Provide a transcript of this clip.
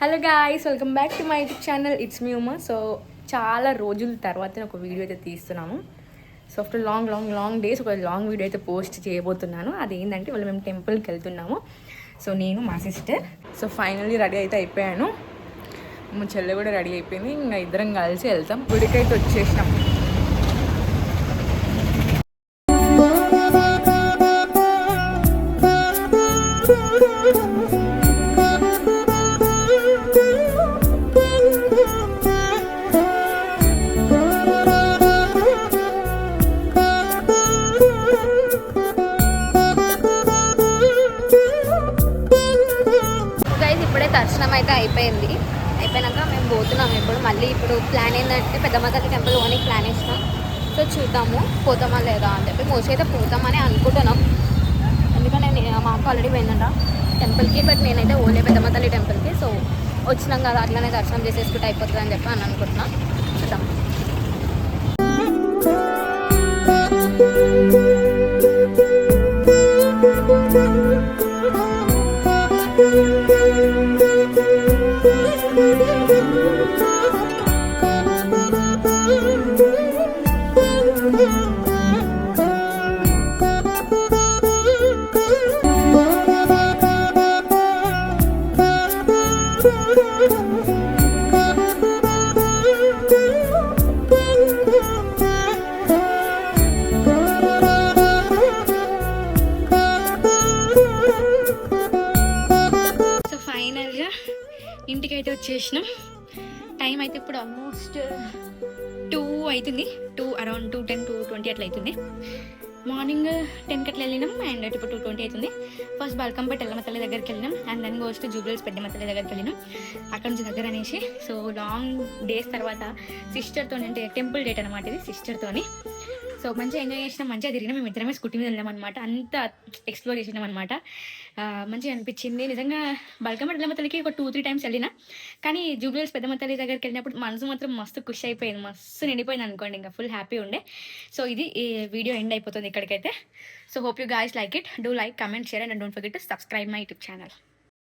Hello guys, welcome back to my YouTube channel. It's me Uma. So చాలా రోజుల తర్వాత ఒక వీడియో అయితే తీస్తున్నాను. సో ఆఫ్టర్ లాంగ్ డేస్ ఒక లాంగ్ వీడియో అయితే పోస్ట్ చేయబోతున్నాను. అదేంటంటే వాళ్ళు మేము టెంపుల్కి వెళ్తున్నాము. సో నేను మా సిస్టర్ సో ఫైనల్లీ రెడీ అయితే అయిపోయాను. మా చెల్లె కూడా రెడీ అయిపోయింది. ఇంకా ఇద్దరం కలిసి వెళ్తాం. గుడికైతే వచ్చేసినాం. దర్శనం అయితే అయిపోయినాక మేము పోతున్నాము. ఇప్పుడు ప్లాన్ ఏంటంటే పెద్దమ్మ తల్లి టెంపుల్ ఓనికి ప్లాన్ వేసినాం. సో చూద్దాము పోతామా లేదా అని చెప్పి. మోస్ట్లీ అయితే పోతామని అనుకుంటున్నాం. ఎందుకంటే మా అక్క ఆల్రెడీ పోయిందంట టెంపుల్కి. బట్ నేనైతే ఓన్లీ పెద్దమ్మ తల్లి టెంపుల్కి. సో వచ్చినాం కదా అట్లనే దర్శనం చేసేసుకుంటే అయిపోతుంది అని చెప్పి అనుకుంటున్నాం. చూద్దాం. ఇంటికైతే వచ్చేసినాం. టైం అయితే ఇప్పుడు ఆల్మోస్ట్ 2 అవుతుంది. అరౌండ్ 2:10 2:20 అట్లా అవుతుంది. మార్నింగ్ 10కి అట్లా వెళ్ళినాం అండ్ ఇప్పుడు 2:20 అవుతుంది. ఫస్ట్ బల్కంపేట ఎల్లమ్మ తల్లి దగ్గరికి వెళ్ళినాం అండ్ దెన్ గోస్ట్ జూబ్లీహిల్స్ పెద్దమ్మ తల్లి దగ్గరికి వెళ్ళినాం. అక్కడ నుంచి దగ్గర అనేసి. సో లాంగ్ డేస్ తర్వాత సిస్టర్తో, అంటే టెంపుల్ డేట్ అనమాట ఇది, సిస్టర్తోని. సో మంచిగా ఎంజాయ్ చేసినాం, మంచిగా తిరిగినాం. మేము ఇద్దరమే స్కూటీ మీద వెళ్ళాం అనమాట. అంతా ఎక్స్ప్లోర్ చేసినాం అనమాట. మంచిగా అనిపించింది నిజంగా. బల్కంపేట ఎల్లమ్మ తల్లికి ఒక 2-3 టైమ్స్ వెళ్ళినా, కానీ జూబ్లీహిల్స్ పెద్దమ్మ తల్లి దగ్గరికి వెళ్ళినప్పుడు మనసు మాత్రం మస్తు ఖుషి అయిపోయింది, మస్తు నిండిపోయింది అనుకోండి. ఇంకా ఫుల్ హ్యాపీ ఉండే. సో ఇది ఈ వీడియో ఎండ్ అయిపోతుంది ఇక్కడికైతే. So hope you guys like it. Do like, comment, share and don't forget to subscribe my YouTube channel.